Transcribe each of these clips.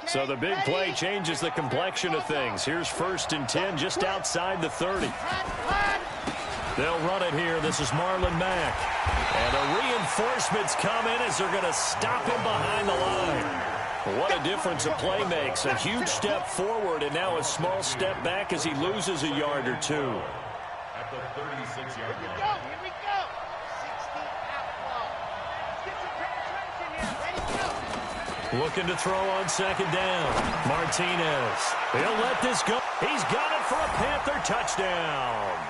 So the big play changes the complexion of things. Here's 1st and 10 just outside the 30. They'll run it here. This is Marlon Mack. And the reinforcements come in as they're going to stop him behind the line. What a difference a play makes. A huge step forward and now a small step back as he loses a yard or two. At the 36-yard line. Here we go. 16 outlaw. Let's get some penetration here. Ready, go. Looking to throw on 2nd down. Martinez. He'll let this go. He's got it for a Panther touchdown.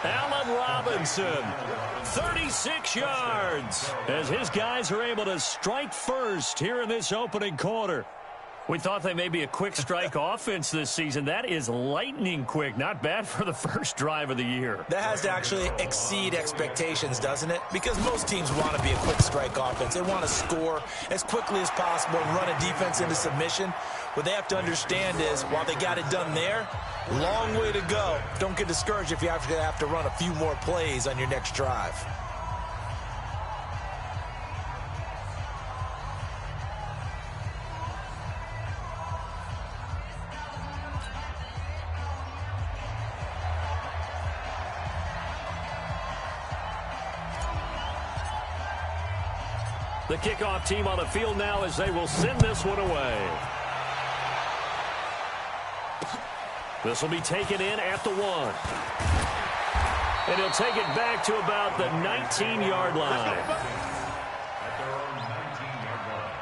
Allen Robinson, 36 yards, as his guys are able to strike first here in this opening quarter. We thought they may be a quick strike offense this season. That is lightning quick. Not bad for the first drive of the year. That has to actually exceed expectations, doesn't it? Because most teams want to be a quick strike offense. They want to score as quickly as possible and run a defense into submission. What they have to understand is, while they got it done there, long way to go. Don't get discouraged if you have to run a few more plays on your next drive. The kickoff team on the field now as they will send this one away. This will be taken in at the 1. And he'll take it back to about the 19-yard line. At their own 19-yard line.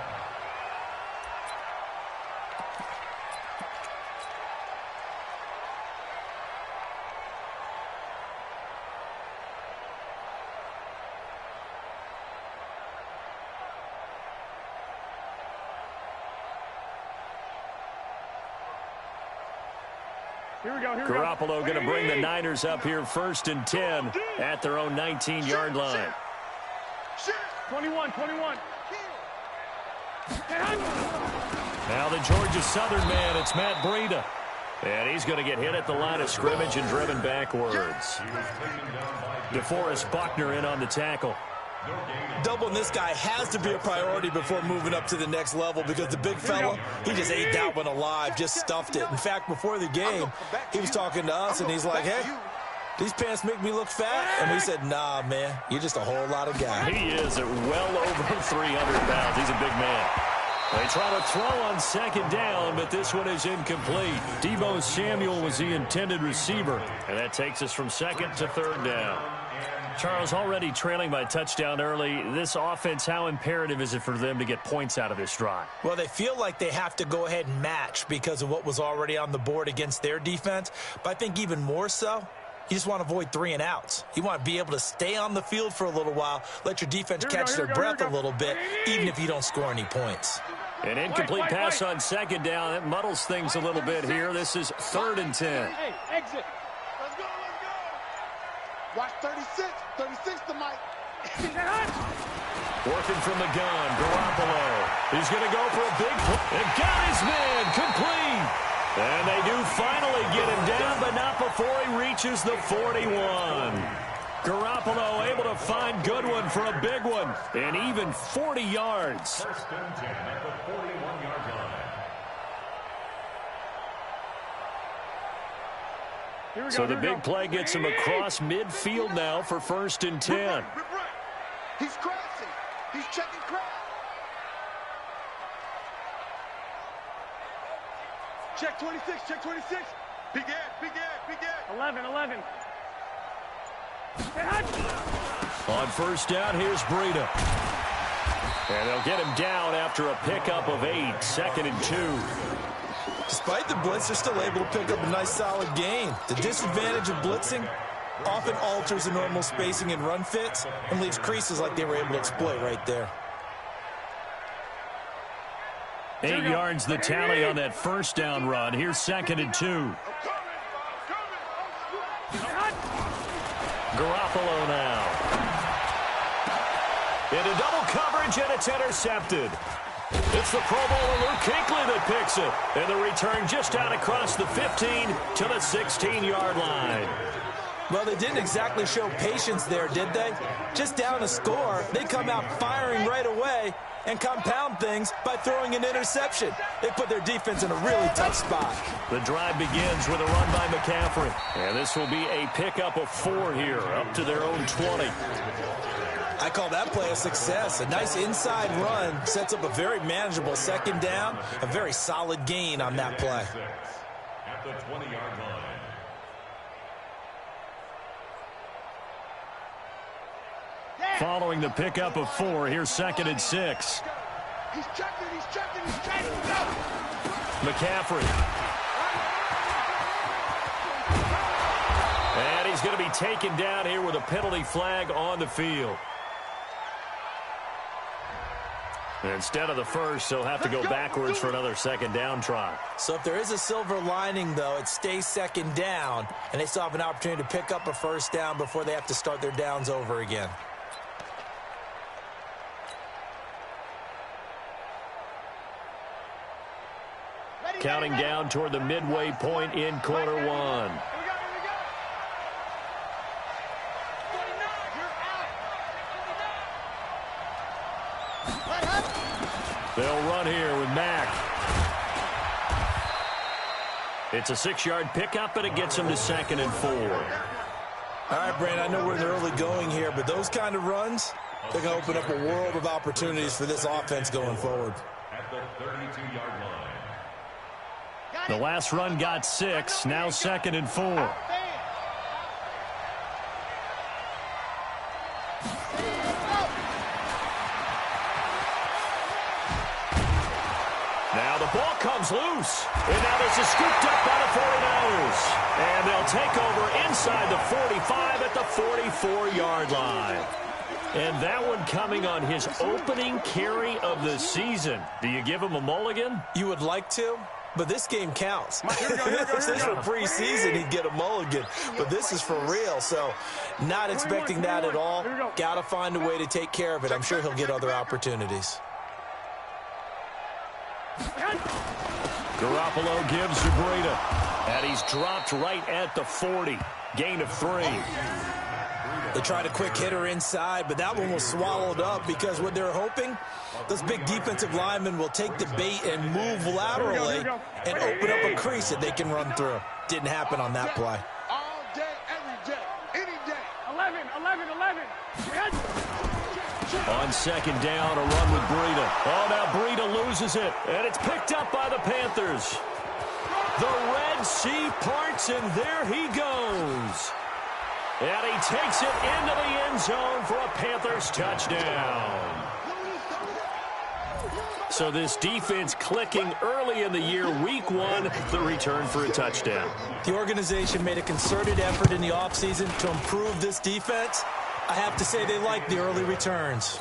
Garoppolo going to bring the Niners up here 1st and 10 at their own 19-yard line. 21. Now the Georgia Southern man, it's Matt Breida. And he's going to get hit at the line of scrimmage and driven backwards. DeForest Buckner in on the tackle. Doubling this guy has to be a priority before moving up to the next level, because the big fella, he just ate that one alive, just stuffed it. In fact, before the game, he was talking to us, and he's like, hey, these pants make me look fat. And we said, nah, man, you're just a whole lot of guy. He is at well over 300 pounds. He's a big man. They try to throw on 2nd down, but this one is incomplete. Deebo Samuel was the intended receiver, and that takes us from 2nd to 3rd down. Charles, already trailing by touchdown early. This offense, how imperative is it for them to get points out of this drive? Well, they feel like they have to go ahead and match because of what was already on the board against their defense. But I think even more so, you just want to avoid 3 and outs. You want to be able to stay on the field for a little while, let your defense catch their breath a little bit, even if you don't score any points. An incomplete pass on 2nd down. That muddles things a little bit here. This is 3rd and 10. Hey, exit. Let's go. Watch 36. 36 to Mike. Working from the gun, Garoppolo. He's going to go for a big play. And got his man complete. And they do finally get him down, but not before he reaches the 41. Garoppolo able to find Goodwin for a big one. And even 40 yards. 1st and 10 at the 41-yard line. So the big play gets him across midfield now for 1st and 10. He's crashing. He's checking crash. Check 26. Big Ed. 11. On 1st down, here's Breida. And they'll get him down after a pickup of 8, 2nd and 2. Despite the blitz, they're still able to pick up a nice, solid gain. The disadvantage of blitzing often alters the normal spacing and run fits and leaves creases like they were able to exploit right there. 8 yards the tally on that 1st down run. Here's 2nd and 2. Garoppolo now. Into double coverage, and it's intercepted. It's the Pro Bowler Luke Kuechly that picks it. And the return just out across the 15 to the 16-yard line. Well, they didn't exactly show patience there, did they? Just down a score, they come out firing right away and compound things by throwing an interception. They put their defense in a really tough spot. The drive begins with a run by McCaffrey. And this will be a pickup of 4 here, up to their own 20. I call that play a success. A nice inside run sets up a very manageable second down, a very solid gain on that play. At the 20-yard line. Following the pickup of 4, here's 2nd and 6. He's checking, he's checking, he's checking. Go! McCaffrey. And he's going to be taken down here with a penalty flag on the field. Instead of the first, he'll have to go backwards for another second down try. So if there is a silver lining, though, it stays second down, and they still have an opportunity to pick up a first down before they have to start their downs over again. Counting down toward the midway point in quarter 1. They'll run here with Mack. It's a 6-yard pickup, and it gets them to 2nd and 4. All right, Brandon, I know we're in the early going here, but those kind of runs, they're going to open up a world of opportunities for this offense going forward. At the 32-yard line. The last run got 6, now 2nd and 4. Now the ball comes loose. And now this is scooped up by the 49ers. And they'll take over inside the 45 at the 44-yard line. And that one coming on his opening carry of the season. Do you give him a mulligan? You would like to, but this game counts. If this were preseason, he'd get a mulligan. But this is for real, so not expecting that at all. Got to find a way to take care of it. I'm sure he'll get other opportunities. Garoppolo gives to Breida. And he's dropped right at the 40. Gain of 3. They tried a quick hitter inside, but that one was swallowed up because what they're hoping, those big defensive linemen will take the bait and move laterally and open up a crease that they can run through. Didn't happen on that play. All day, every day, any day. 11. On second down, a run with Breida. Oh, now Breida loses it, and it's picked up by the Panthers. The Red Sea parts, and there he goes. And he takes it into the end zone for a Panthers touchdown. So this defense clicking early in the year, week 1, the return for a touchdown. The organization made a concerted effort in the offseason to improve this defense. I have to say they like the early returns.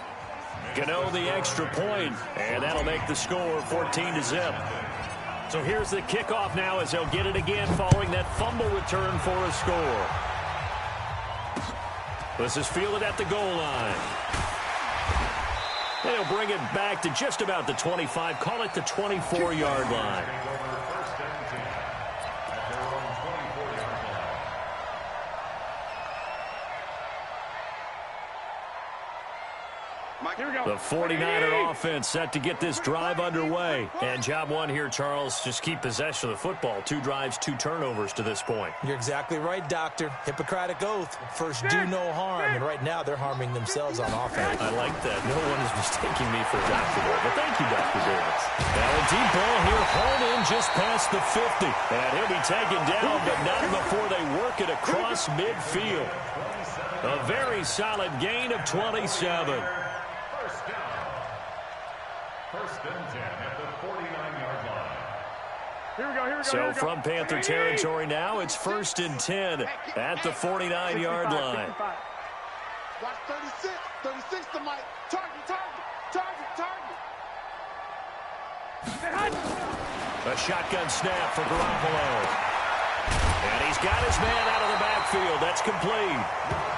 Gano the extra point, and that'll make the score 14-0. So here's the kickoff now as they'll get it again following that fumble return for a score. This is fielded at the goal line. They'll bring it back to just about the 25, call it the 24-yard line. The 49er offense set to get this drive underway. And job 1 here, Charles, just keep possession of the football. 2 drives, 2 turnovers to this point. You're exactly right, Doctor. Hippocratic oath. First, do no harm. And right now, they're harming themselves on offense. I like that. No one is mistaking me for a doctor there. But thank you, Dr. Davis. Now a deep ball here, hauled in just past the 50. And he'll be taken down, but not before they work it across midfield. A very solid gain of 27. First and 10 at the 49-yard line. Here we go. So from Panther territory now, it's 1st and 10 at the 49-yard line. Watch 36. 36 to Mike. Target. A shotgun snap for Garoppolo. And he's got his man out of the backfield. That's complete.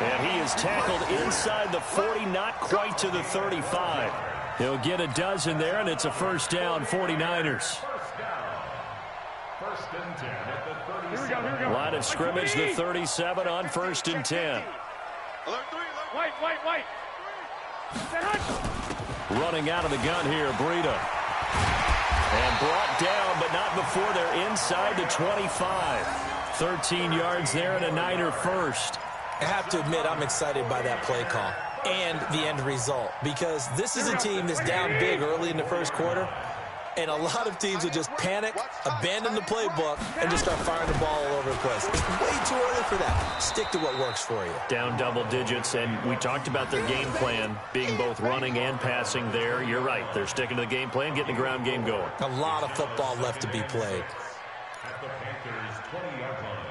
And he is tackled inside the 40, not quite to the 35. He'll get a dozen there, and it's a first down, 49ers. first and 10 at the 37. Here we go. Line of scrimmage, the 37 on first and 10. White. Running out of the gun here, Breida. And brought down, but not before they're inside the 25. 13 yards there and a Niner first. I have to admit, I'm excited by that play call and the end result, because this is a team that's down big early in the first quarter, and a lot of teams will just panic, abandon the playbook, and just start firing the ball all over the place. It's way too early for that. Stick to what works for you. Down double digits, and we talked about their game plan being both running and passing there. You're right. They're sticking to the game plan, getting the ground game going. A lot of football left to be played. At the Panthers' 20-yard line.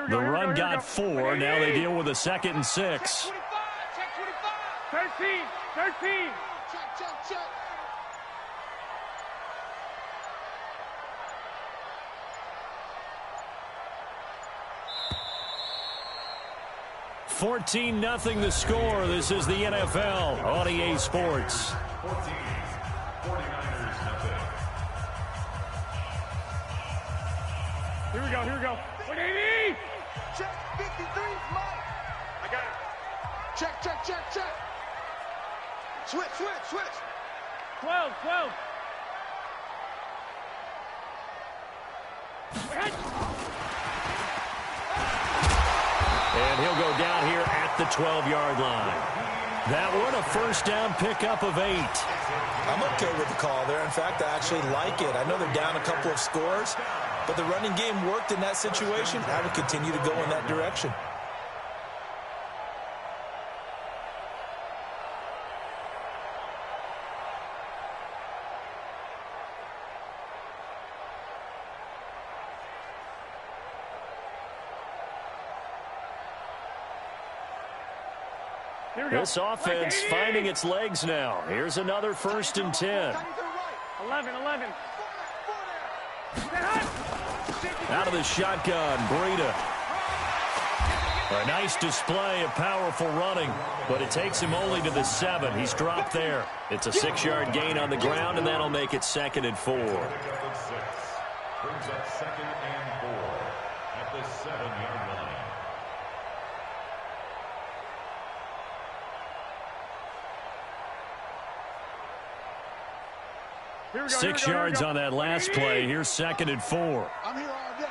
The run got 4. Now they deal with a 2nd and 6. Check 25. 13. Check. 14-0 the score. This is the NFL on EA Sports. 14. 49ers nothing. Here we go. 180. Check 53, Mike. I got it. Check. Switch. 12. And he'll go down here at the 12-yard line. That one a first down pickup of 8. I'm okay with the call there. In fact, I actually like it. I know they're down a couple of scores, but the running game worked in that situation. I would continue to go in that direction. This offense finding its legs now. Here's another first and 10. 11. Out of the shotgun, Breida. A nice display of powerful running, but it takes him only to the 7. He's dropped there. It's a 6-yard gain on the ground, and that'll make it 2nd and 4. Brings up 2nd and 4 at the 7-yard line. Here we go. 6 yards on that last play. Here's 2nd and 4. I'm here all day.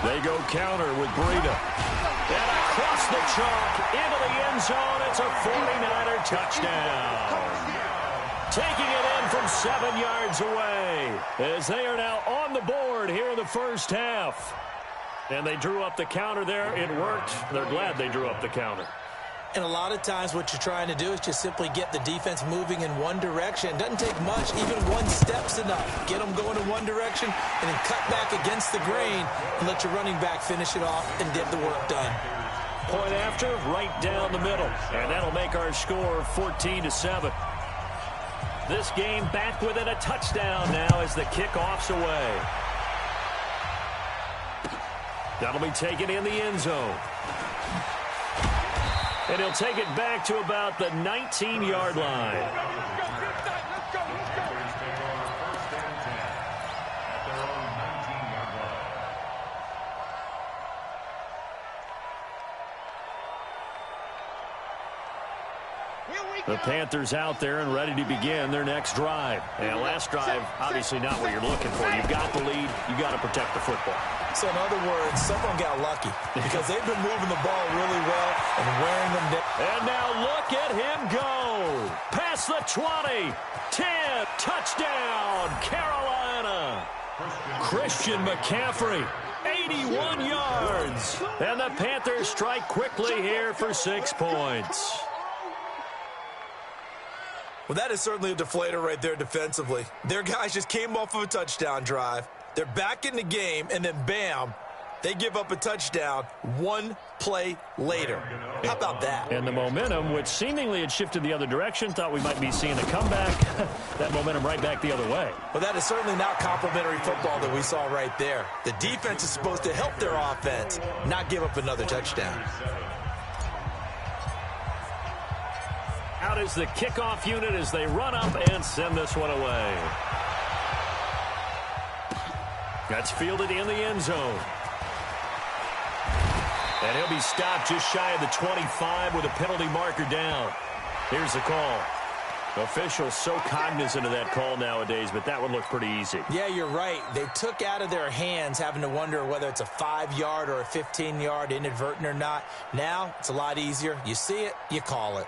They go counter with Breida. And across the chalk into the end zone. It's a 49er touchdown. Taking it in from 7 yards away as they are now on the board here in the first half. And they drew up the counter there. It worked. They're glad they drew up the counter. And a lot of times what you're trying to do is just simply get the defense moving in one direction. It doesn't take much. Even one step's enough. Get them going in one direction and then cut back against the grain and let your running back finish it off and get the work done. Point after, right down the middle. And that'll make our score 14-7. This game back within a touchdown now as the kickoff's away. That'll be taken in the end zone. And he'll take it back to about the 19-yard line. Let's go. Panthers take over 1st and 10 at their own 19-yard line. The Panthers out there and ready to begin their next drive. And last drive, obviously not what you're looking for. You've got the lead. You've got to protect the football. So in other words, someone got lucky because they've been moving the ball really well and wearing them down. And now look at him go. Past the 20. 10. Touchdown, Carolina. Christian McCaffrey. 81 yards. And the Panthers strike quickly here for 6 points. Well, that is certainly a deflator right there defensively. Their guys just came off of a touchdown drive. They're back in the game, and then bam, they give up a touchdown. 1 play later. How about that? And the momentum, which seemingly had shifted the other direction, thought we might be seeing a comeback. That momentum right back the other way. Well, that is certainly not complimentary football that we saw right there. The defense is supposed to help their offense, not give up another touchdown. Out is the kickoff unit as they run up and send this one away. That's fielded in the end zone. And he'll be stopped just shy of the 25 with a penalty marker down. Here's the call. Officials so cognizant of that call nowadays, but that would look pretty easy. Yeah, you're right. They took out of their hands having to wonder whether it's a 5-yard or a 15-yard, inadvertent or not. Now, it's a lot easier. You see it, you call it.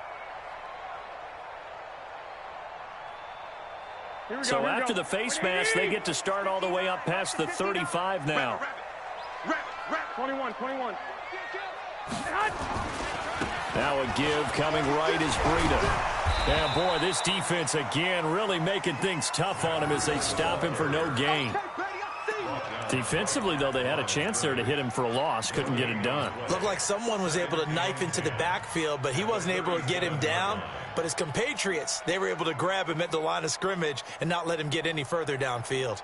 So after the face mask, they get to start all the way up past the 35 now. 21. Now a give coming right is Breida. And boy, this defense again really making things tough on him as they stop him for no gain. Defensively, though, they had a chance there to hit him for a loss. Couldn't get it done. Looked like someone was able to knife into the backfield, but he wasn't able to get him down. But his compatriots, they were able to grab him at the line of scrimmage and not let him get any further downfield.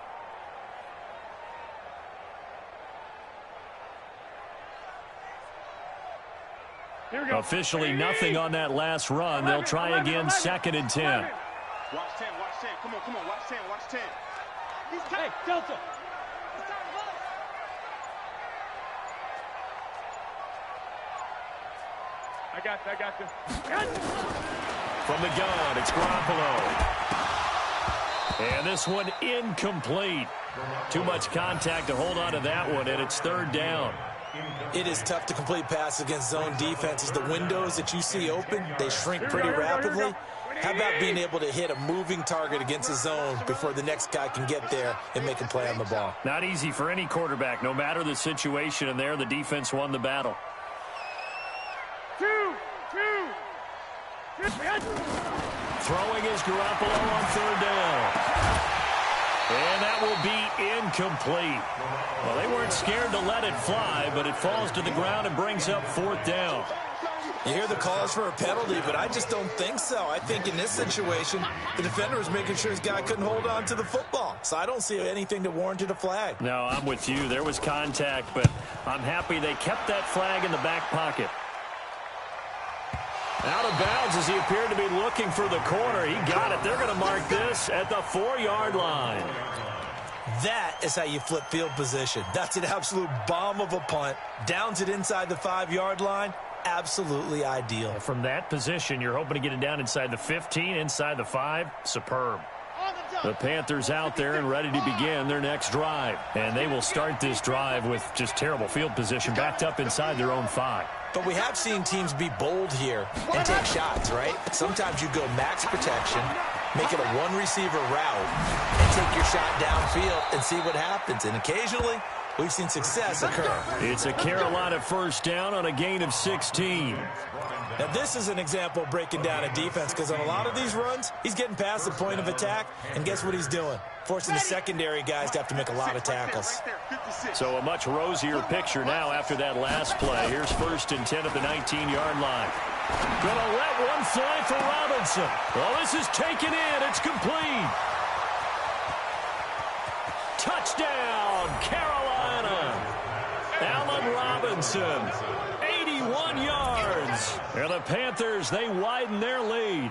Officially nothing on that last run. They'll try again, 2nd and 10. Watch 10. Come on. Watch 10. Hey, Delta. I got you. From the gun, it's Garoppolo. And this one incomplete. Too much contact to hold on to that one, and it's 3rd down. It is tough to complete passes against zone defenses. The windows that you see open, they shrink pretty rapidly. How about being able to hit a moving target against a zone before the next guy can get there and make a play on the ball? Not easy for any quarterback, no matter the situation, and there the defense won the battle. Throwing is Garoppolo on 3rd down. And that will be incomplete. Well, they weren't scared to let it fly, but it falls to the ground and brings up 4th down. You hear the calls for a penalty, but I just don't think so. I think in this situation, the defender was making sure his guy couldn't hold on to the football. So I don't see anything that warranted a flag. No, I'm with you. There was contact, but I'm happy they kept that flag in the back pocket. Out of bounds as he appeared to be looking for the corner. He got it. They're going to mark this at the 4-yard line. That is how you flip field position. That's an absolute bomb of a punt. Downs it inside the 5-yard line. Absolutely ideal. From that position, you're hoping to get it down inside the 15, inside the 5. Superb. The Panthers out there and ready to begin their next drive. And they will start this drive with just terrible field position, backed up inside their own 5. But we have seen teams be bold here and take shots, right? Sometimes you go max protection, make it a one-receiver route, and take your shot downfield and see what happens. And occasionally, we've seen success occur. It's a Carolina 1st down on a gain of 16. Now, this is an example of breaking down a defense because on a lot of these runs, he's getting past the point of attack, and guess what he's doing? Forcing the secondary guys to have to make a lot of tackles. So a much rosier picture now after that last play. Here's 1st and 10 at the 19-yard line. Gonna let one fly for Robinson. Well, this is taken in. It's complete. Touchdown, Carolina. Allen Robinson, 81 yards. And the Panthers, they widen their lead.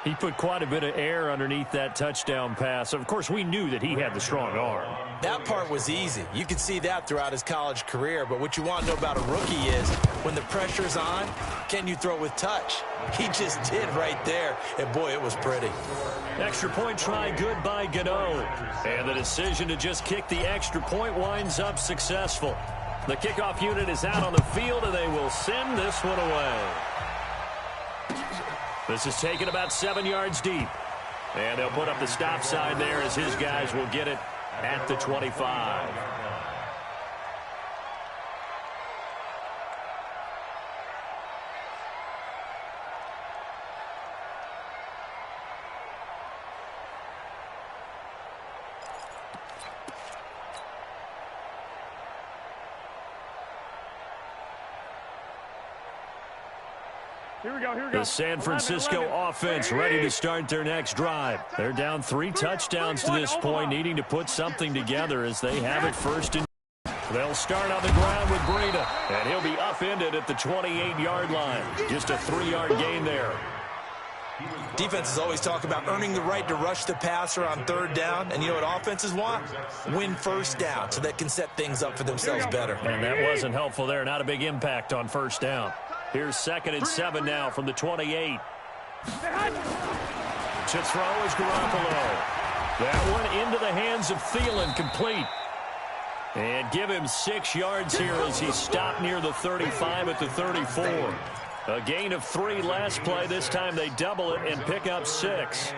He put quite a bit of air underneath that touchdown pass. Of course, we knew that he had the strong arm. That part was easy. You could see that throughout his college career. But what you want to know about a rookie is when the pressure's on, can you throw with touch? He just did right there. And, boy, it was pretty. Extra point try good by Gano. And the decision to just kick the extra point winds up successful. The kickoff unit is out on the field, and they will send this one away. This is taken about 7 yards deep. And they'll put up the stop sign there as his guys will get it at the 25. Here we go. The San Francisco offense ready to start their next drive. They're down 3 touchdowns to this point, needing to put something together as they have it first and they'll start on the ground with Breida, and he'll be upended at the 28-yard line. Just a 3-yard gain there. Defenses always talk about earning the right to rush the passer on 3rd down, and you know what offenses want? Win 1st down so they can set things up for themselves better. And that wasn't helpful there. Not a big impact on 1st down. Here's 2nd and 7 now from the 28. To throw is Garoppolo. That one into the hands of Thielen, complete. And give him 6 yards here as he stopped near the 35 at the 34. A gain of 3 last play. This time they double it and pick up 6.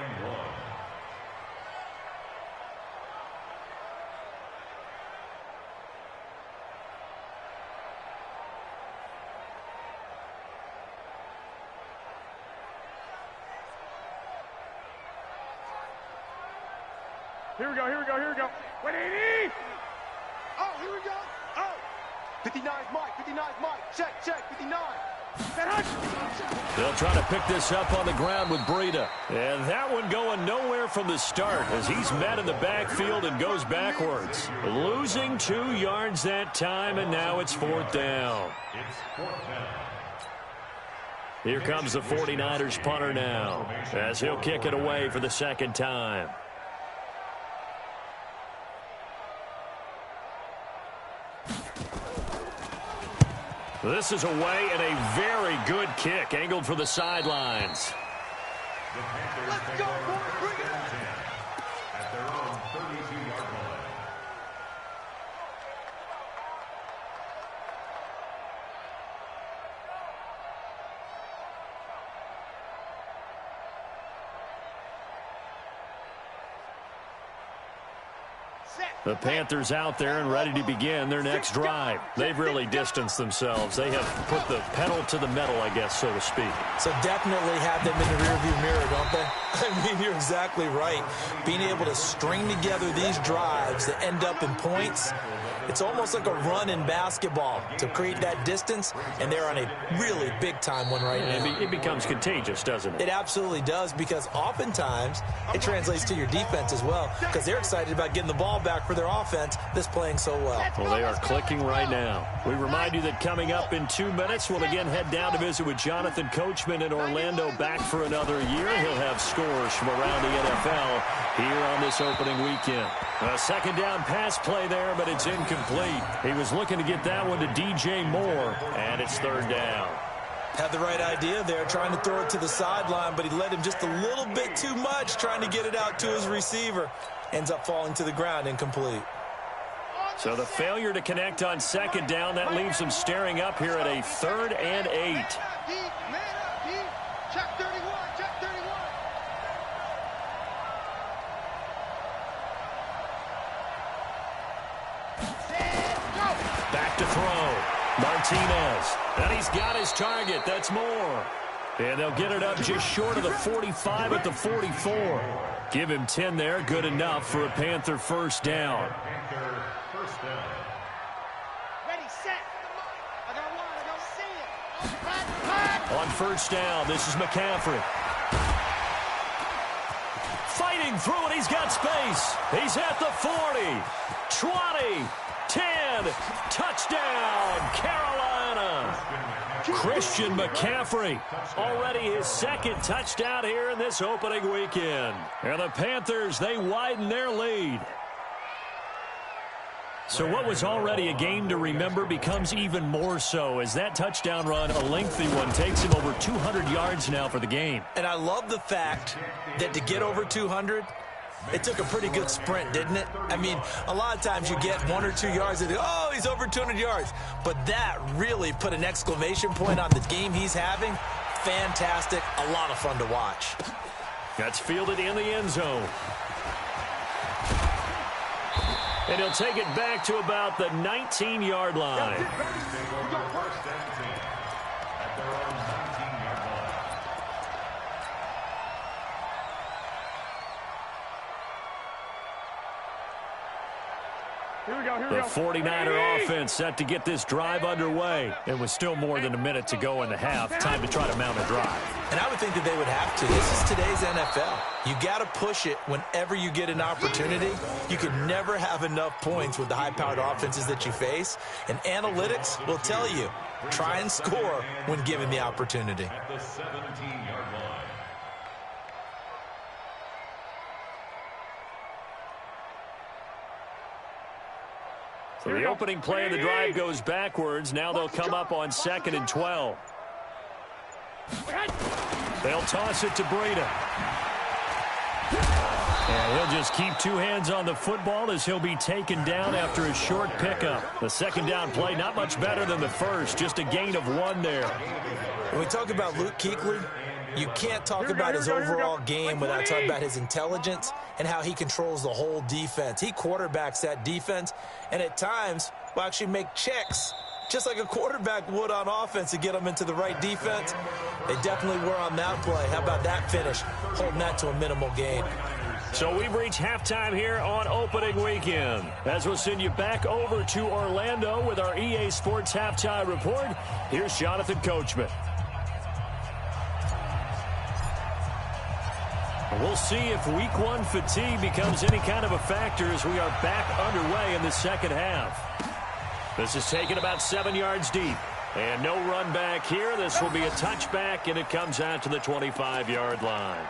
Here we go. What do you need? Oh, here we go. Oh. 59's Mike. Check. 59. They'll try to pick this up on the ground with Breida. And that one going nowhere from the start as he's met in the backfield and goes backwards. Losing 2 yards that time, and now it's 4th down. Here comes the 49ers punter now as he'll kick it away for the 2nd time. This is away and a very good kick angled for the sidelines. Let's go, boys. Bring it up. At their own 32-yard line. The Panthers out there and ready to begin their next drive. They've really distanced themselves. They have put the pedal to the metal, I guess, so to speak. So definitely have them in the rearview mirror, don't they? I mean, you're exactly right. Being able to string together these drives that end up in points, it's almost like a run in basketball to create that distance, and they're on a really big-time one right now. It becomes contagious, doesn't it? It absolutely does, because oftentimes it translates to your defense as well, because they're excited about getting the ball back for their offense that's playing so well. Well, they are clicking right now. We remind you that coming up in 2 minutes, we'll again head down to visit with Jonathan Coachman in Orlando, back for another year. He'll have scores from around the NFL here on this opening weekend. A 2nd down pass play there, but it's incomplete. He was looking to get that one to DJ Moore, and it's 3rd down. Had the right idea there, trying to throw it to the sideline, but he led him just a little bit too much, trying to get it out to his receiver. Ends up falling to the ground, incomplete. So the failure to connect on 2nd down, that leaves him staring up here at a 3rd and 8. Man up, D. Check 31. Back to throw. Martinez. And he's got his target. That's Moore. And they'll get it up just short of the 45 at the 44. Give him 10 there. Good enough for a Panther 1st down. Ready, set. I got one. I don't see it. On 1st down, this is McCaffrey. Fighting through it. He's got space. He's at the 40. 20. 10. Touchdown, Carolina. Christian McCaffrey, already his 2nd touchdown here in this opening weekend. And the Panthers, they widen their lead. So what was already a game to remember becomes even more so as that touchdown run, a lengthy one, takes him over 200 yards now for the game. And I love the fact that to get over 200, it took a pretty good sprint, didn't it? I mean, a lot of times you get 1 or 2 yards and, oh, he's over 200 yards. But that really put an exclamation point on the game he's having. Fantastic. A lot of fun to watch. That's fielded in the end zone. And he'll take it back to about the 19-yard line. The 49er offense set to get this drive underway. It was still more than a minute to go in the half. Time to try to mount a drive. And I would think that they would have to. This is today's NFL. You got to push it whenever you get an opportunity. You can never have enough points with the high-powered offenses that you face. And analytics will tell you, try and score when given the opportunity. At the 17-yard line. So the opening play of the drive goes backwards. Now they'll come up on 2nd and 12. They'll toss it to Breida. And he'll just keep two hands on the football as he'll be taken down after a short pickup. The second down play not much better than the first, just a gain of 1 there. When we talk about Luke Kuechly, you can't talk about his overall game without talking about his intelligence and how he controls the whole defense. He quarterbacks that defense, and at times will actually make checks just like a quarterback would on offense to get them into the right defense. They definitely were on that play. How about that finish, holding that to a minimal gain. So we've reached halftime here on opening weekend. As we'll send you back over to Orlando with our EA Sports Halftime Report, here's Jonathan Coachman. We'll see if week 1 fatigue becomes any kind of a factor as we are back underway in the second half. This is taken about 7 yards deep. And no run back here. This will be a touchback, and it comes out to the 25-yard line.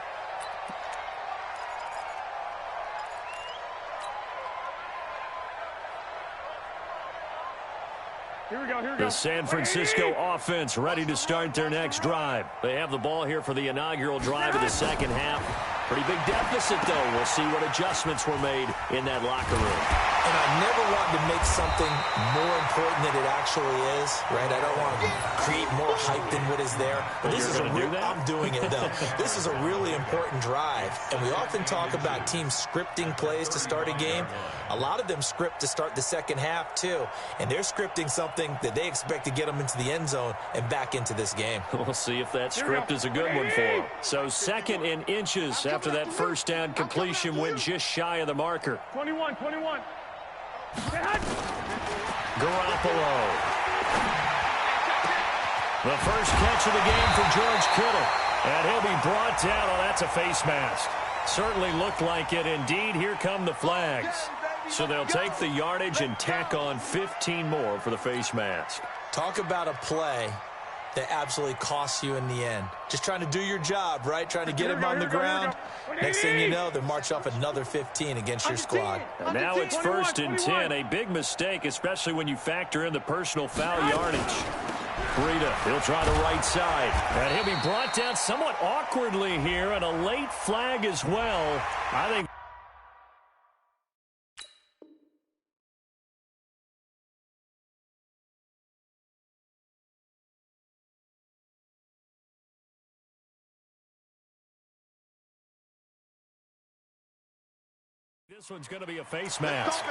The San Francisco offense ready to start their next drive. They have the ball here for the inaugural drive of the second half. Pretty big deficit, though. We'll see what adjustments were made in that locker room. And I never wanted to make something more important than it actually is, right? I don't want to create more hype than what is there. But this is I'm doing it, though. This is a really important drive. And we often talk about teams scripting plays to start a game. A lot of them script to start the second half, too. And they're scripting something that they expect to get them into the end zone and back into this game. We'll see if that script is a good one for them. So 2nd and inches after that first down completion went just shy of the marker. 21. Garoppolo. The first catch of the game for George Kittle. And he'll be brought down. Oh, that's a face mask. Certainly looked like it. Indeed, here come the flags. So they'll take the yardage and tack on 15 more for the face mask. Talk about a play that absolutely costs you in the end. Just trying to do your job, right? Trying to get him on the ground. Next thing you know, they march off another 15 against your squad. And now it's 1st and 10. A big mistake, especially when you factor in the personal foul yardage. Breida, he'll try the right side. And he'll be brought down somewhat awkwardly here, and a late flag as well. I think this one's going to be a face mask.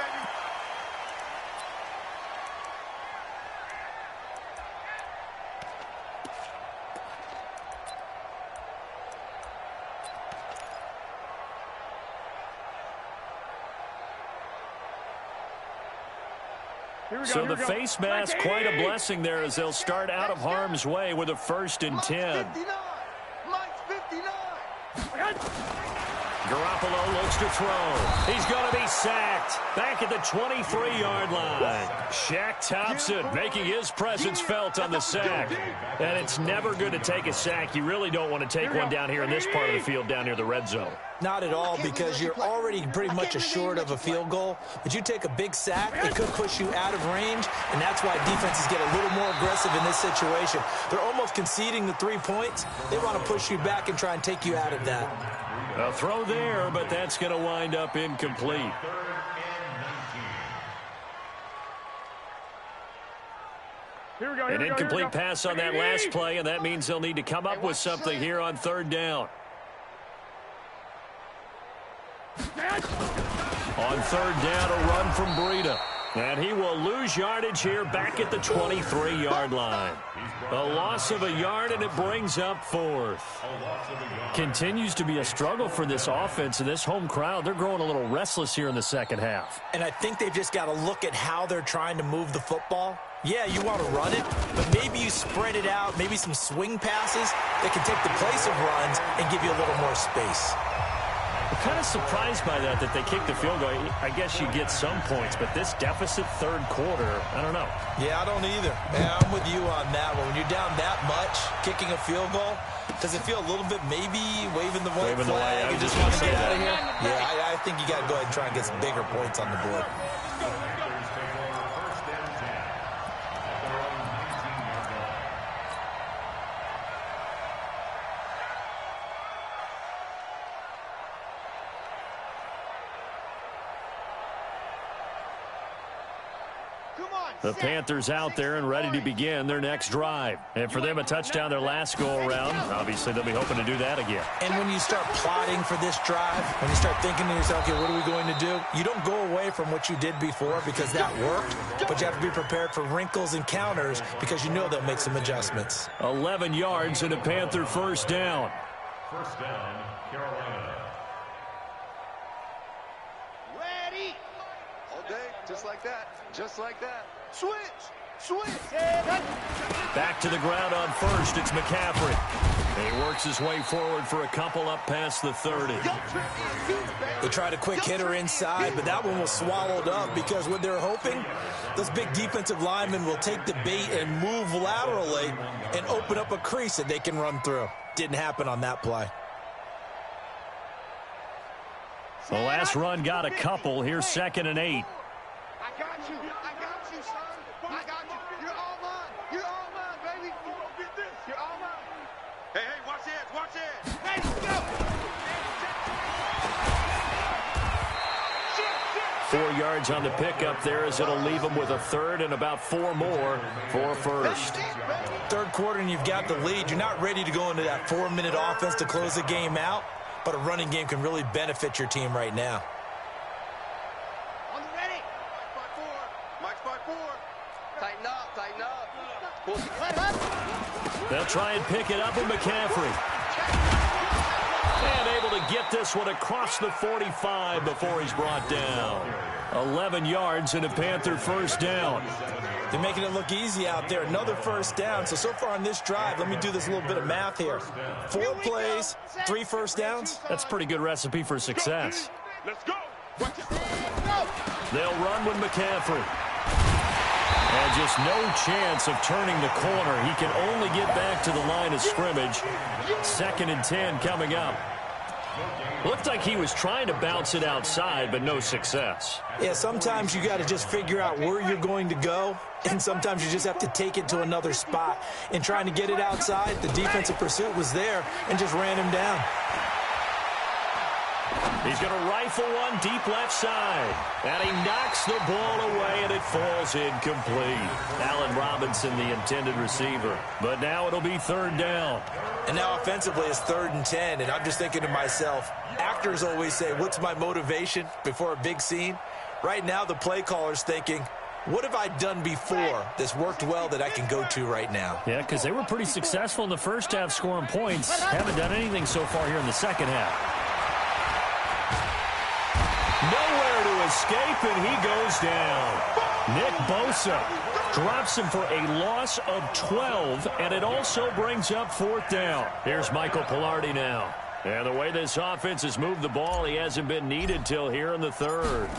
So the face mask, quite a blessing there as they'll start out of harm's way with a 1st and 10. Garoppolo looks to throw. He's going to be sacked. Back at the 23-yard line. Shaq Thompson making his presence felt on the sack. And it's never good to take a sack. You really don't want to take one down here in this part of the field down near the red zone. Not at all, because you're already pretty much assured of a field goal. But you take a big sack, it could push you out of range, and that's why defenses get a little more aggressive in this situation. They're almost conceding the 3 points. They want to push you back and try and take you out of that. A throw there, but that's going to wind up incomplete. An incomplete pass on that last play, and that means they'll need to come up with something here on 3rd down. On 3rd down, a run from Breida. And he will lose yardage here back at the 23-yard line. A loss of a yard, and it brings up fourth. Continues to be a struggle for this offense, and this home crowd, they're growing a little restless here in the second half. And I think they've just got to look at how they're trying to move the football. Yeah, you want to run it, but maybe you spread it out, maybe some swing passes that can take the place of runs and give you a little more space. I'm kind of surprised by that they kicked the field goal. I guess you get some points, but this deficit third quarter, I don't know. Yeah, I don't either. Yeah, I'm with you on that one. When you're down that much, kicking a field goal, does it feel a little bit maybe waving the white flag? You just want to get out of here? Yeah, I think you got to go ahead and try and get some bigger points on the board. The Panthers out there and ready to begin their next drive. And for them, a touchdown their last go-around. Obviously, they'll be hoping to do that again. And when you start plotting for this drive, when you start thinking to yourself, okay, what are we going to do? You don't go away from what you did before because that worked, but you have to be prepared for wrinkles and counters because you know they'll make some adjustments. 11 yards and a Panther first down. First down, Carolina. Ready. All day, just like that. Just like that. Switch. Back to the ground on first. It's McCaffrey. He works his way forward for a couple up past the 30. They tried a quick hitter inside, but that one was swallowed up because what they're hoping, those big defensive linemen will take the bait and move laterally and open up a crease that they can run through. Didn't happen on that play. The last run got a couple. Here's 2nd and 8. I got you, son. I got you. You're all mine. You're all mine, baby. You gonna get this. You're all mine. Hey, watch it. Hey, go. 4 yards on the pickup there as it'll leave them with a third and about 4 more for first. Third quarter and you've got the lead. You're not ready to go into that 4-minute offense to close the game out, but a running game can really benefit your team right now. They'll try and pick it up with McCaffrey. And able to get this one across the 45 before he's brought down. 11 yards and a Panther first down. They're making it look easy out there. Another first down. So far on this drive, let me do this little bit of math here. 4 plays, 3 first downs. That's a pretty good recipe for success. Let's go. They'll run with McCaffrey. And just no chance of turning the corner. He can only get back to the line of scrimmage. 2nd and 10 coming up. Looked like he was trying to bounce it outside, but no success. Yeah, sometimes you got to just figure out where you're going to go, and sometimes you just have to take it to another spot. And trying to get it outside, the defensive pursuit was there and just ran him down. He's going to rifle one deep left side. And he knocks the ball away, and it falls incomplete. Allen Robinson, the intended receiver. But now it'll be 3rd down. And now offensively it's 3rd and 10. And I'm just thinking to myself, actors always say, what's my motivation before a big scene? Right now the play caller's thinking, what have I done before that's worked well that I can go to right now? Yeah, because they were pretty successful in the first half scoring points. Haven't done anything so far here in the second half. Nowhere to escape, and he goes down. Nick Bosa drops him for a loss of 12, and it also brings up 4th down. Here's Michael Pilardi now. And the way this offense has moved the ball, he hasn't been needed till here in the 3rd.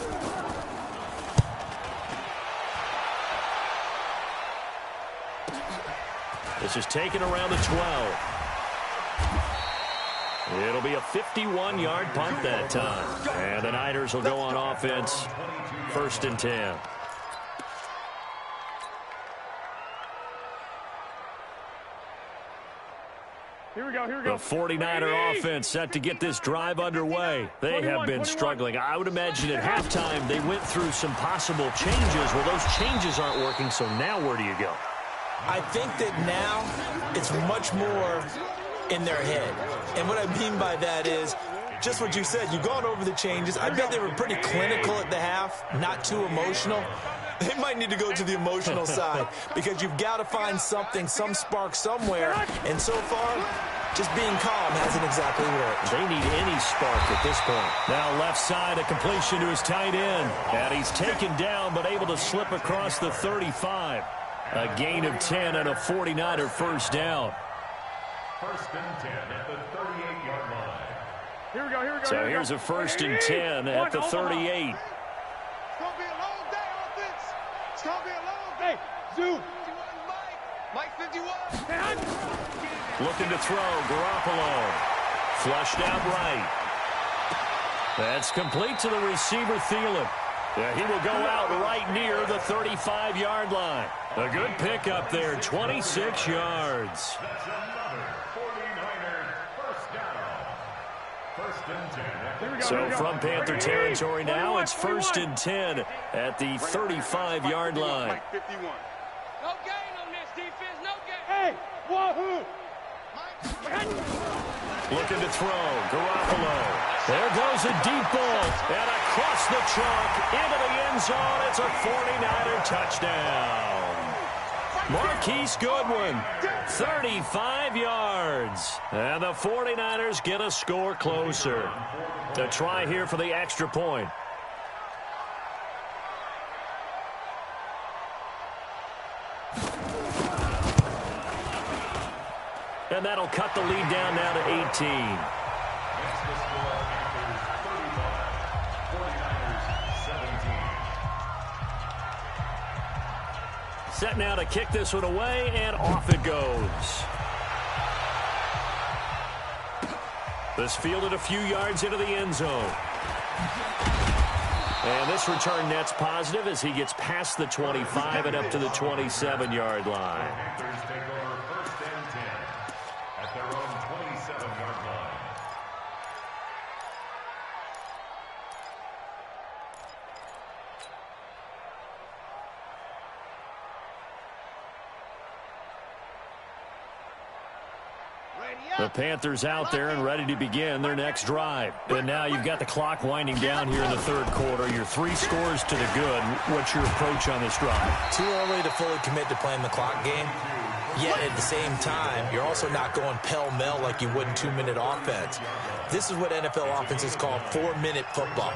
This is taken around the 12. It'll be a 51-yard punt that time. And the Niners will go on offense. 1st and 10. Here we go. The 49er offense set to get this drive underway. They have been struggling. I would imagine at halftime they went through some possible changes. Well, those changes aren't working, so now where do you go? I think that now it's much more in their head. And what I mean by that is just what you said. You've gone over the changes. I bet they were pretty clinical at the half, not too emotional. They might need to go to the emotional side because you've got to find something, some spark somewhere. And so far, just being calm hasn't exactly worked. They need any spark at this point. Now left side, a completion to his tight end. And he's taken down but able to slip across the 35. A gain of 10 and a 49er first down. First and 10 at the 38-yard line. Here we go, here we go. So here's a first and 10 at the 38. It's going to be a long day on this. It's going to be a long day. Hey, Zoo. Mike 51. Looking to throw, Garoppolo. Flushed out right. That's complete to the receiver, Thielen. Yeah, he will go out right near the 35-yard line. A good pickup there, 26 yards. That's another 49er first down. First and 10. So from Panther territory now, it's first and 10 at the 35-yard line. Mike 51. No gain on this defense, no gain. Hey, wahoo. Looking to throw, Garoppolo. There goes a deep ball, and across the chalk, into the end zone, it's a 49er touchdown. Marquise Goodwin, 35 yards. And the 49ers get a score closer. To try here for the extra point. And that'll cut the lead down now to 18. That's the score. Panthers 35, 49ers 17. Set now to kick this one away, and off it goes. This fielded a few yards into the end zone. And this return net's positive as he gets past the 25 and up to the 27-yard line. Panthers take over first and 10 at their own 27-yard line. The Panthers out there and ready to begin their next drive. And now you've got the clock winding down here in the third quarter. You're 3 scores to the good. What's your approach on this drive? Too early to fully commit to playing the clock game. Yet at the same time, you're also not going pell-mell like you would in 2-minute offense. This is what NFL offenses call 4-minute football.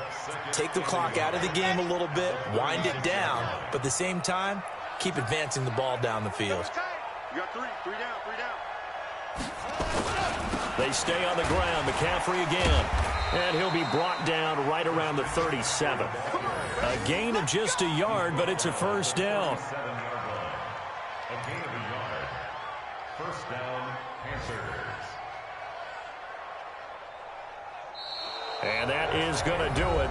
Take the clock out of the game a little bit, wind it down, but at the same time, keep advancing the ball down the field. You got 3 down. They stay on the ground. McCaffrey again. And he'll be brought down right around the 37. A gain of just a yard, but it's a first down. 7-yard line. A gain of a yard. First down, Panthers. And that is going to do it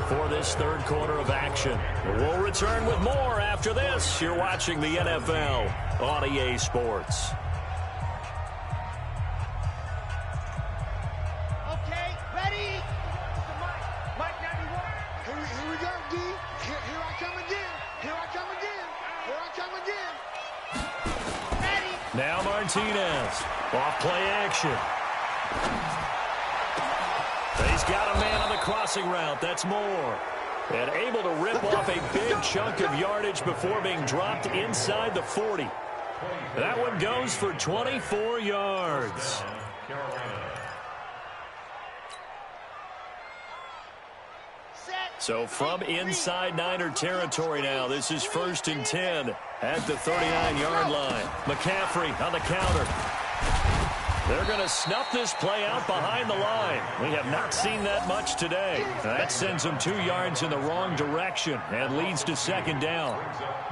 for this third quarter of action. We'll return with more after this. You're watching the NFL on EA Sports. Okay, ready? Mike 91. Here we go, D. Here I come again. Here I come again. Here I come again. Ready? Now Martinez. Off play action. He's got a man on the crossing route. That's Moore. And able to rip off a big chunk of yardage before being dropped inside the 40. That one goes for 24 yards. So from inside Niner territory now, this is first and 10 at the 39-yard line. McCaffrey on the counter. They're going to snuff this play out behind the line. We have not seen that much today. That sends them 2 yards in the wrong direction and leads to second down.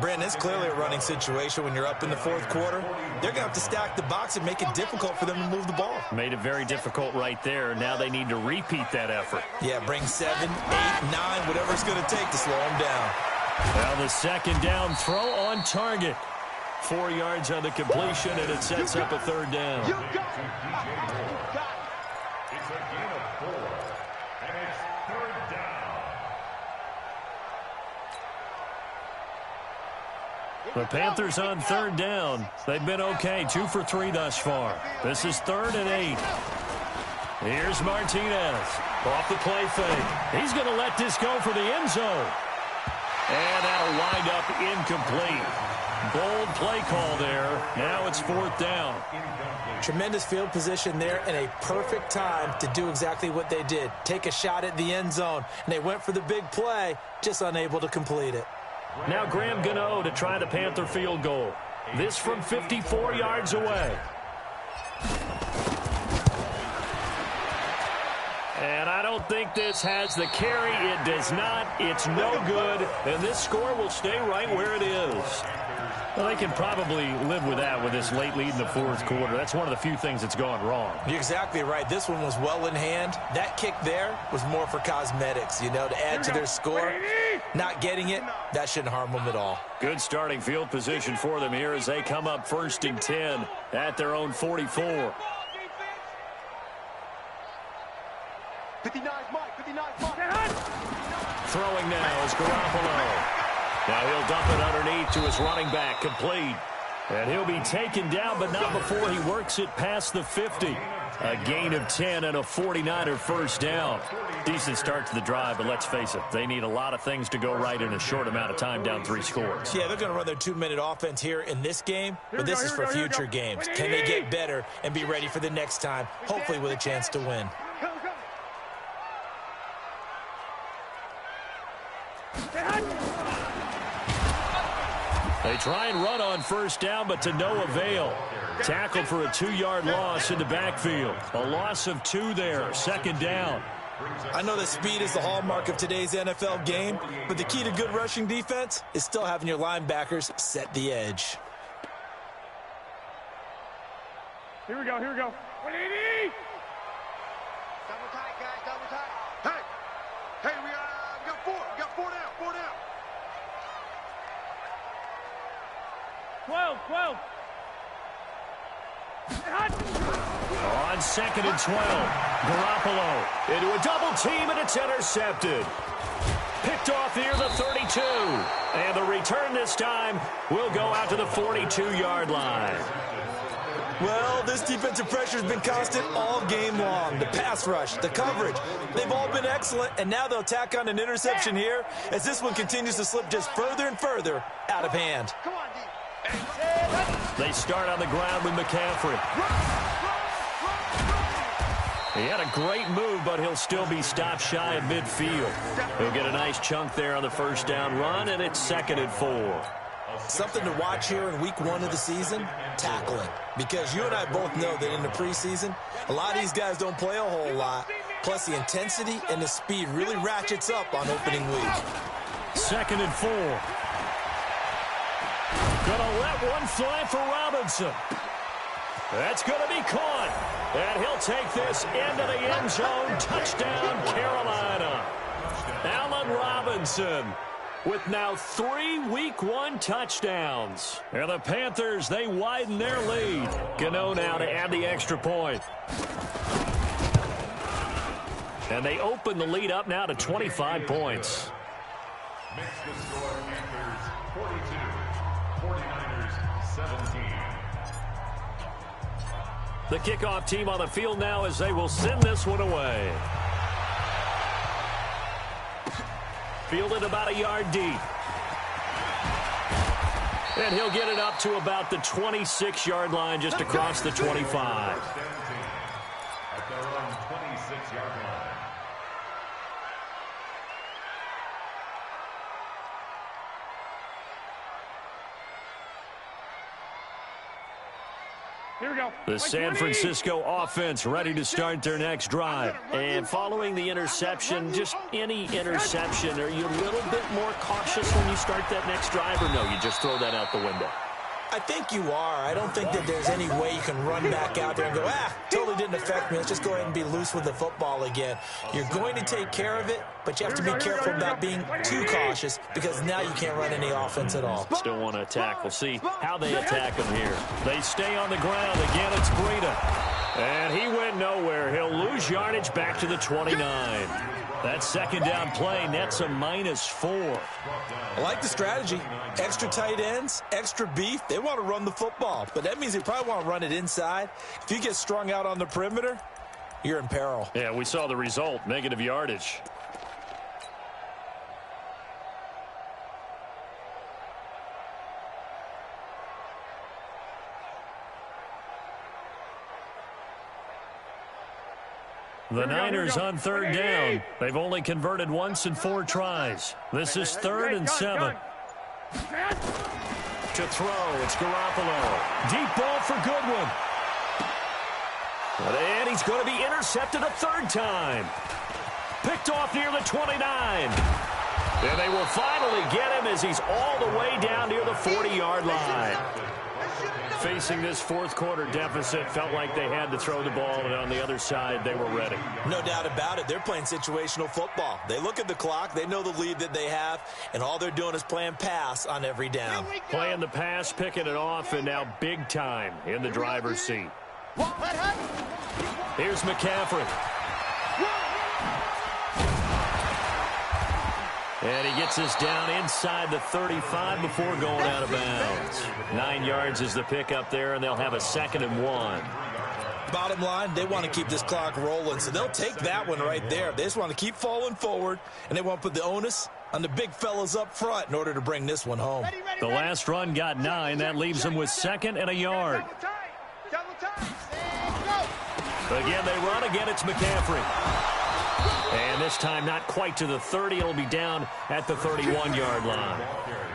Brandon, it's clearly a running situation when you're up in the fourth quarter. They're going to have to stack the box and make it difficult for them to move the ball. Made it very difficult right there. Now they need to repeat that effort. Yeah, bring 7, 8, 9, whatever it's going to take to slow them down. Now the second down throw on target. 4 yards on the completion, and it sets up a third down. It's a gain of 4, and it's third down. The Panthers on third down. They've been okay, 2 for 3 thus far. This is 3rd and 8. Here's Martinez. Off the play fake. He's going to let this go for the end zone. And that'll wind up incomplete. Bold play call there. Now it's 4th down. Tremendous field position there and a perfect time to do exactly what they did. Take a shot at the end zone. And they went for the big play, just unable to complete it. Now Graham Gano to try the Panther field goal. This from 54 yards away. And I don't think this has the carry. It does not. It's no good. And this score will stay right where it is. Well, they can probably live with that with this late lead in the 4th quarter. That's one of the few things that's gone wrong. You're exactly right. This one was well in hand. That kick there was more for cosmetics, you know, to add to their score. Not getting it, that shouldn't harm them at all. Good starting field position for them here as they come up 1st and 10 at their own 44. 59 Mike, 59 Mike. Throwing now is Garoppolo. Now he'll dump it underneath to his running back, complete. And he'll be taken down, but not before he works it past the 50. A gain of 10 and a 49er first down. Decent start to the drive, but let's face it, they need a lot of things to go right in a short amount of time, down 3 scores. Yeah, they're going to run their 2-minute offense here in this game, but this is for future games. Can they get better and be ready for the next time, hopefully with a chance to win? They try and run on first down, but to no avail. Tackled for a 2-yard loss in the backfield. A loss of 2 there, 2nd down. I know that speed is the hallmark of today's NFL game, but the key to good rushing defense is still having your linebackers set the edge. Here we go, here we go. 180! Double tight, guys, double tight. Hey, we got 4. We got 4 down, 4 down. 12. On 2nd and 12, Garoppolo into a double team, and it's intercepted. Picked off near the 32. And the return this time will go out to the 42-yard line. Well, this defensive pressure has been constant all game long. The pass rush, the coverage, they've all been excellent, and now they'll tack on an interception here as this one continues to slip just further and further out of hand. Come on, D. They start on the ground with McCaffrey. He had a great move, but he'll still be stopped shy of midfield. He'll get a nice chunk there on the first down run, and it's 2nd and 4. Something to watch here in week 1 of the season, tackling. Because you and I both know that in the preseason, a lot of these guys don't play a whole lot. Plus, the intensity and the speed really ratchets up on opening week. 2nd and 4. Gonna let one fly for Robinson. That's going to be caught. And he'll take this into the end zone. Touchdown, Carolina. Allen Robinson with now 3 week 1 touchdowns. And the Panthers, they widen their lead. Gano now to add the extra point. And they open the lead up now to 25 points. Makes the score Panthers 42, 49ers 17. The kickoff team on the field now as they will send this one away. Fielded about a yard deep. And he'll get it up to about the 26-yard line, just across the 25. At their own 26-yard line. Here we go. The San Francisco offense ready to start their next drive. And following the interception, just any interception, are you a little bit more cautious when you start that next drive, or no, you just throw that out the window? I think you are. I don't think that there's any way you can run back out there and go, totally didn't affect me. Let's just go ahead and be loose with the football again. You're going to take care of it, but you have to be careful about being too cautious because now you can't run any offense at all. Still want to attack. We'll see how they attack him here. They stay on the ground. Again, it's Breida. And he went nowhere. He'll lose yardage back to the 29. That second down play nets a -4. I like the strategy. Extra tight ends, extra beef. They want to run the football, but that means they probably want to run it inside. If you get strung out on the perimeter, you're in peril. Yeah, we saw the result, negative yardage. The Niners on third down. They've only converted once in 4 tries. This is 3rd and 7. To throw, it's Garoppolo. Deep ball for Goodwin. And he's going to be intercepted a 3rd time. Picked off near the 29. And they will finally get him as he's all the way down near the 40-yard line. Facing this 4th quarter deficit, felt like they had to throw the ball, and on the other side, they were ready. No doubt about it. They're playing situational football. They look at the clock, they know the lead that they have, and all they're doing is playing pass on every down. Playing the pass, picking it off, and now big time in the driver's seat. Here's McCaffrey. And he gets us down inside the 35 before going out of bounds. 9 yards is the pickup there, and they'll have a 2nd and 1. Bottom line, they want to keep this clock rolling, so they'll take that one right there. They just want to keep falling forward, and they want to put the onus on the big fellas up front in order to bring this one home. The last run got 9. That leaves them with 2nd and a yard. Again, they run. Again, it's McCaffrey. And this time not quite to the 30. It'll be down at the 31-yard line.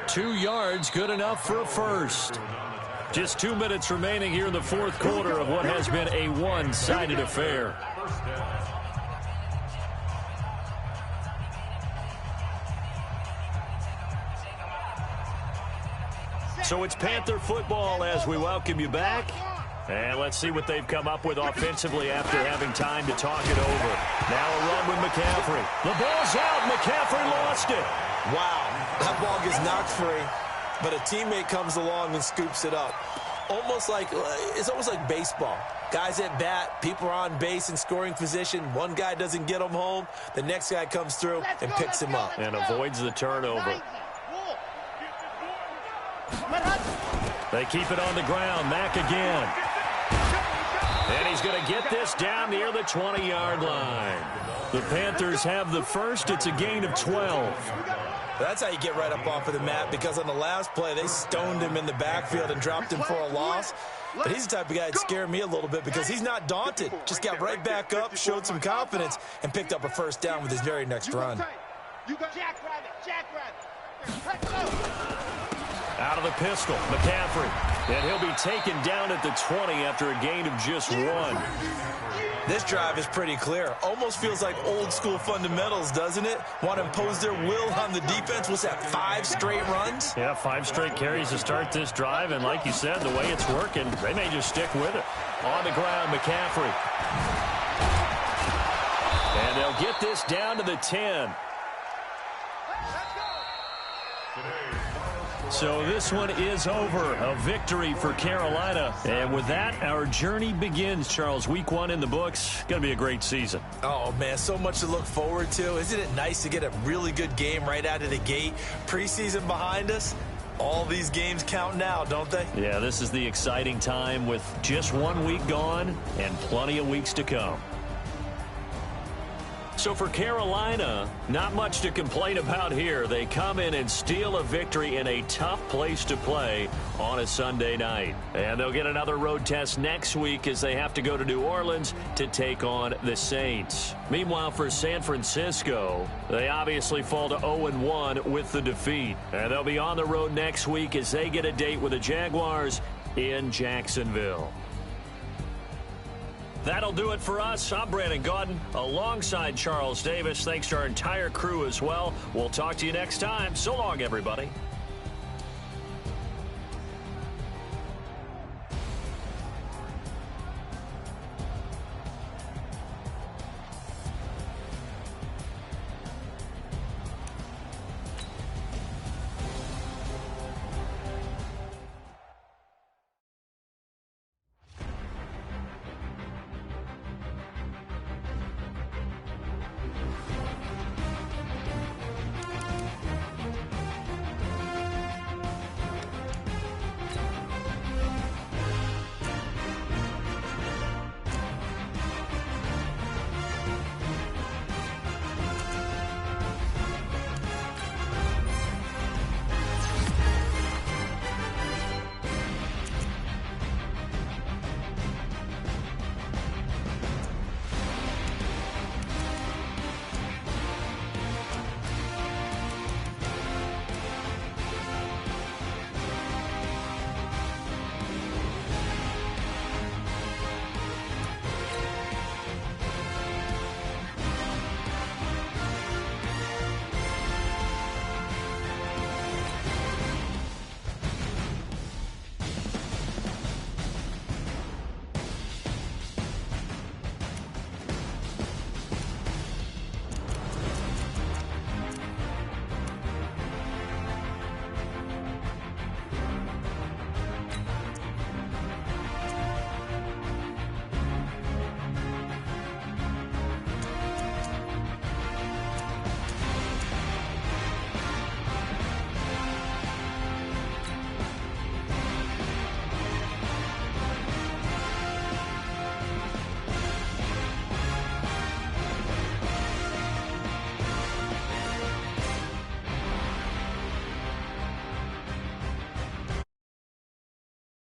2 yards, good enough for a first. Just 2 minutes remaining here in the 4th quarter of what has been a one-sided affair. So it's Panther football as we welcome you back. And let's see what they've come up with offensively after having time to talk it over. Now a run with McCaffrey. The ball's out. McCaffrey lost it. Wow, that ball gets knocked free, but a teammate comes along and scoops it up. It's almost like baseball. Guys at bat, people are on base in scoring position. One guy doesn't get him home. The next guy comes through and picks him up. And avoids the turnover. They keep it on the ground. Mack again. And he's going to get this down near the 20-yard line. The Panthers have the first. It's a gain of 12. That's how you get right up off of the mat, because on the last play, they stoned him in the backfield and dropped him for a loss. But he's the type of guy that scared me a little bit because he's not daunted. Just got right back up, showed some confidence, and picked up a first down with his very next run. Out of the pistol, McCaffrey. And he'll be taken down at the 20 after a gain of just 1. This drive is pretty clear. Almost feels like old school fundamentals, doesn't it? Want to impose their will on the defense. What's that, 5 straight runs? Yeah, 5 straight carries to start this drive. And like you said, the way it's working, they may just stick with it. On the ground, McCaffrey. And they'll get this down to the 10. So this one is over. A victory for Carolina. And with that, our journey begins, Charles. Week 1 in the books. Going to be a great season. Oh, man, so much to look forward to. Isn't it nice to get a really good game right out of the gate? Preseason behind us. All these games count now, don't they? Yeah, this is the exciting time with just 1 week gone and plenty of weeks to come. So for Carolina, not much to complain about here. They come in and steal a victory in a tough place to play on a Sunday night. And they'll get another road test next week as they have to go to New Orleans to take on the Saints. Meanwhile, for San Francisco, they obviously fall to 0-1 with the defeat. And they'll be on the road next week as they get a date with the Jaguars in Jacksonville. That'll do it for us. I'm Brandon Gaudin alongside Charles Davis. Thanks to our entire crew as well. We'll talk to you next time. So long, everybody.